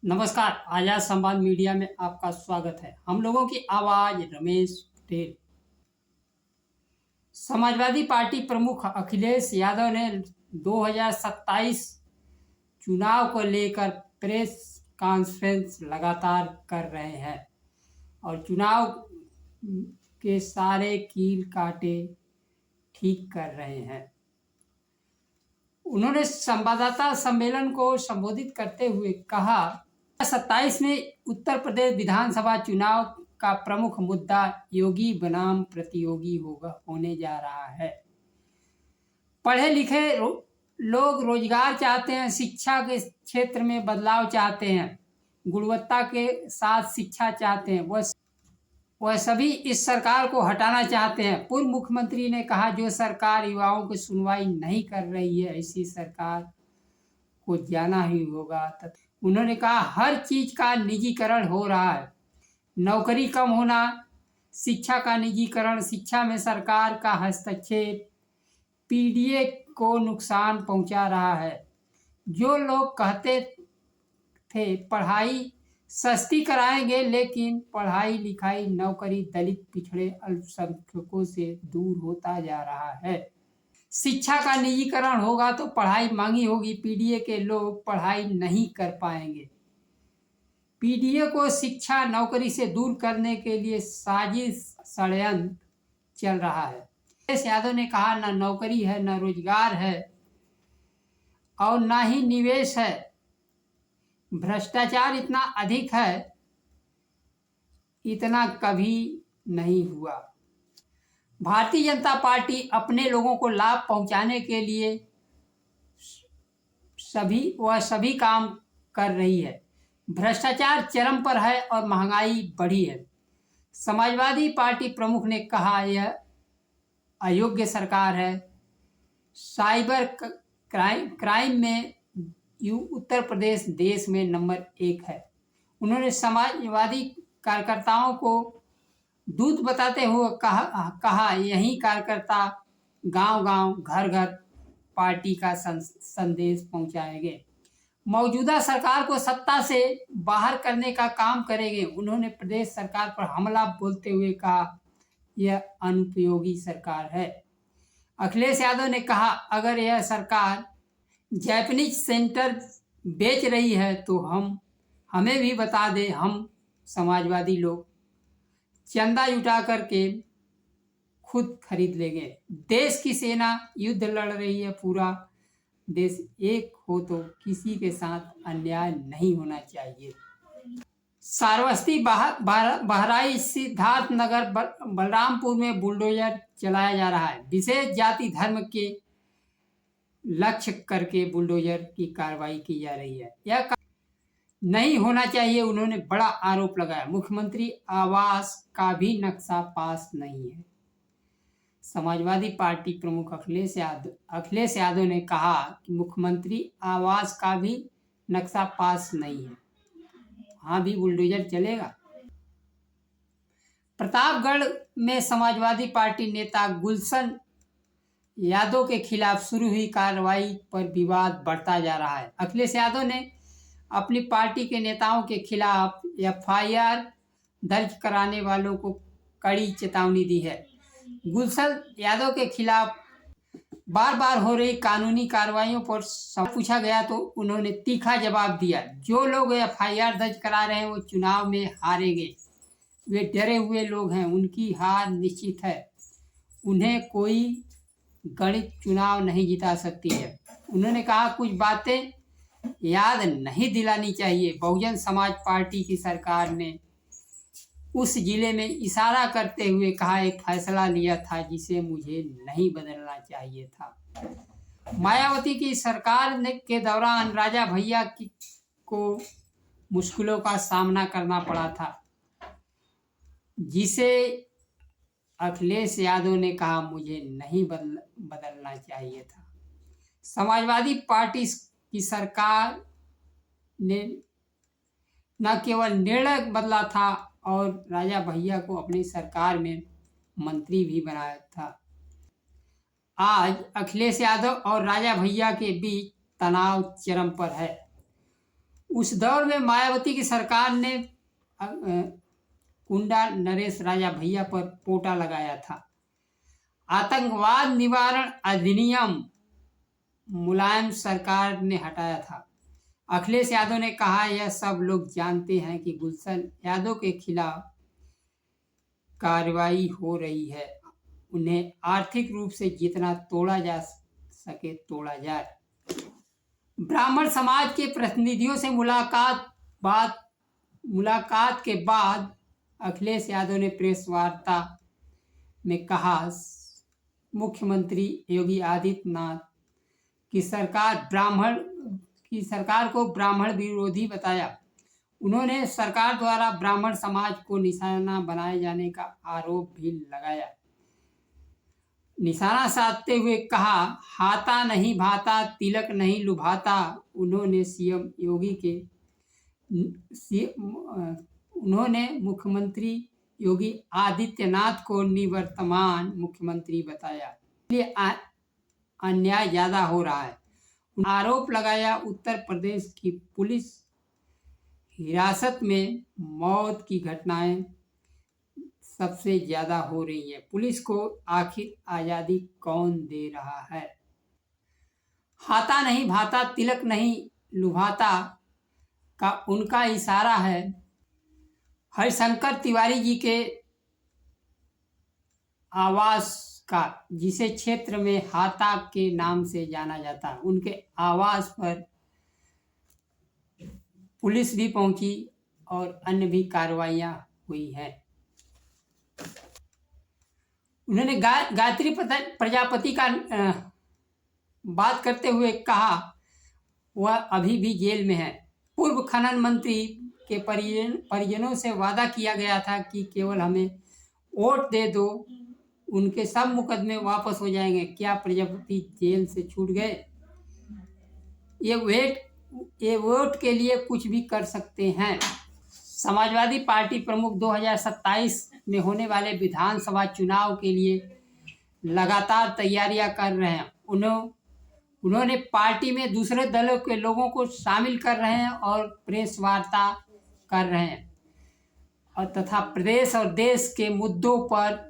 नमस्कार। आजाद संवाद मीडिया में आपका स्वागत है। हम लोगों की आवाज रमेश पटेल। समाजवादी पार्टी प्रमुख अखिलेश यादव ने 2027 चुनाव को लेकर प्रेस कॉन्फ्रेंस लगातार कर रहे हैं और चुनाव के सारे कील काटे ठीक कर रहे हैं। उन्होंने संवाददाता सम्मेलन को संबोधित करते हुए कहा, 27 में उत्तर प्रदेश विधानसभा चुनाव का प्रमुख मुद्दा योगी बनाम प्रतियोगी होने जा रहा है। पढ़े लिखे लोग रोजगार चाहते हैं, शिक्षा के क्षेत्र में बदलाव चाहते हैं, गुणवत्ता के साथ शिक्षा चाहते हैं। वह सभी इस सरकार को हटाना चाहते हैं। पूर्व मुख्यमंत्री ने कहा, जो सरकार युवाओं की सुनवाई नहीं कर रही है, ऐसी सरकार को जाना ही होगा। उन्होंने कहा, हर चीज का निजीकरण हो रहा है। नौकरी कम होना, शिक्षा का निजीकरण, शिक्षा में सरकार का हस्तक्षेप पीडीए को नुकसान पहुंचा रहा है। जो लोग कहते थे पढ़ाई सस्ती कराएंगे, लेकिन पढ़ाई लिखाई, नौकरी दलित, पिछड़े, अल्पसंख्यकों से दूर होता जा रहा है। शिक्षा का निजीकरण होगा तो पढ़ाई महंगी होगी, पीडीए के लोग पढ़ाई नहीं कर पाएंगे। पीडीए को शिक्षा नौकरी से दूर करने के लिए साजिश षड्यंत्र चल रहा है। अखिलेश यादव ने कहा, न नौकरी है, न रोजगार है और न ही निवेश है। भ्रष्टाचार इतना अधिक है, इतना कभी नहीं हुआ। भारतीय जनता पार्टी अपने लोगों को लाभ पहुंचाने के लिए सभी काम कर रही है। भ्रष्टाचार चरम पर है और महंगाई बढ़ी है। समाजवादी पार्टी प्रमुख ने कहा, यह अयोग्य सरकार है। साइबर क्राइम में उत्तर प्रदेश देश में नंबर 1 है। उन्होंने समाजवादी कार्यकर्ताओं को दूत बताते हुए कहा यही कार्यकर्ता गांव-गांव, घर-घर पार्टी का संदेश पहुंचाएंगे। मौजूदा सरकार को सत्ता से बाहर करने का काम करेंगे। उन्होंने प्रदेश सरकार पर हमला बोलते हुए कहा, यह अनुपयोगी सरकार है। अखिलेश यादव ने कहा, अगर यह सरकार जैपनीज सेंटर बेच रही है तो हमें भी बता दे, हम समाजवादी लोग चंदा जुटा करके खुद खरीद लेंगे। देश की सेना युद्ध लड़ रही है, पूरा देश एक हो तो किसी के साथ अन्याय नहीं होना चाहिए। श्रावस्ती, बहराइच, सिद्धार्थनगर, बलरामपुर में बुलडोजर चलाया जा रहा है। विशेष जाति धर्म के लक्ष्य करके बुलडोजर की कार्रवाई की जा रही है। यह नहीं होना चाहिए। उन्होंने बड़ा आरोप लगाया, मुख्यमंत्री आवास का भी नक्शा पास नहीं है। समाजवादी पार्टी प्रमुख अखिलेश यादव ने कहा कि मुख्यमंत्री आवास का भी नक्शा पास नहीं है, वहां भी बुलडोजर चलेगा। प्रतापगढ़ में समाजवादी पार्टी नेता गुलशन यादव के खिलाफ शुरू हुई कार्रवाई पर विवाद बढ़ता जा रहा है। अखिलेश यादव ने अपनी पार्टी के नेताओं के खिलाफ एफआईआर दर्ज कराने वालों को कड़ी चेतावनी दी है। गुलशन यादव के खिलाफ बार बार हो रही कानूनी कार्रवाइयों पर पूछा गया तो उन्होंने तीखा जवाब दिया, जो लोग एफआईआर दर्ज करा रहे हैं वो चुनाव में हारेंगे। वे डरे हुए लोग हैं, उनकी हार निश्चित है। उन्हें कोई गणित चुनाव नहीं जिता सकती है। उन्होंने कहा, कुछ बातें याद नहीं दिलानी चाहिए। बहुजन समाज पार्टी की सरकार ने उस जिले में इशारा करते हुए कहा, एक फैसला लिया था जिसे मुझे नहीं बदलना चाहिए था। मायावती की सरकार के दौरान राजा भैया को मुश्किलों का सामना करना पड़ा था, जिसे अखिलेश यादव ने कहा, मुझे नहीं बदलना चाहिए था। समाजवादी पार्टी की सरकार ने न केवल निर्णय बदला था और राजा भैया को अपनी सरकार में मंत्री भी बनाया था। आज अखिलेश यादव और राजा भैया के बीच तनाव चरम पर है। उस दौर में मायावती की सरकार ने कुंडा नरेश राजा भैया पर पोटा लगाया था। आतंकवाद निवारण अधिनियम मुलायम सरकार ने हटाया था। अखिलेश यादव ने कहा, यह सब लोग जानते हैं कि गुलशन यादव के खिलाफ कार्रवाई हो रही है, उन्हें आर्थिक रूप से जितना तोड़ा जा सके तोड़ा जाए। ब्राह्मण समाज के प्रतिनिधियों से मुलाकात के बाद अखिलेश यादव ने प्रेस वार्ता में कहा, मुख्यमंत्री योगी आदित्यनाथ की सरकार को ब्राह्मण विरोधी बताया। उन्होंने सरकार द्वारा ब्राह्मण समाज को निशाना बनाए जाने का आरोप भी लगाया। निशाना साधते हुए कहा, हाथा नहीं भाता तिलक नहीं लुभाता। उन्होंने मुख्यमंत्री योगी आदित्यनाथ को निवर्तमान मुख्यमंत्री बताया, इसलिए अन्याय ज्यादा हो रहा है। आरोप लगाया, उत्तर प्रदेश की पुलिस हिरासत में मौत की घटनाएं सबसे ज्यादा हो रही है। पुलिस को आखिर आजादी कौन दे रहा है? हाथा नहीं भाता तिलक नहीं लुभाता का उनका इशारा है हरिशंकर तिवारी जी के आवास का, जिसे क्षेत्र में हाथा के नाम से जाना जाता है। उनके आवास पर पुलिस भी पहुंची और अन्य भी कार्रवाइयां हुई हैं। उन्होंने गायत्री प्रजापति का बात करते हुए कहा, वह अभी भी जेल में है। पूर्व खनन मंत्री के परिजनों से वादा किया गया था कि केवल हमें वोट दे दो, उनके सब मुकदमे वापस हो जाएंगे। क्या प्रजापति जेल से छूट गए? ये वोट के लिए कुछ भी कर सकते हैं। समाजवादी पार्टी प्रमुख 2027 में होने वाले विधानसभा चुनाव के लिए लगातार तैयारियां कर रहे हैं। उन्होंने पार्टी में दूसरे दलों के लोगों को शामिल कर रहे हैं और प्रेस वार्ता कर रहे हैं और तथा प्रदेश और देश के मुद्दों पर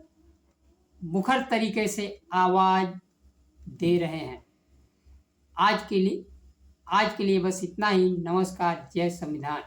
मुखर तरीके से आवाज दे रहे हैं। आज के लिए बस इतना ही। नमस्कार। जय संविधान।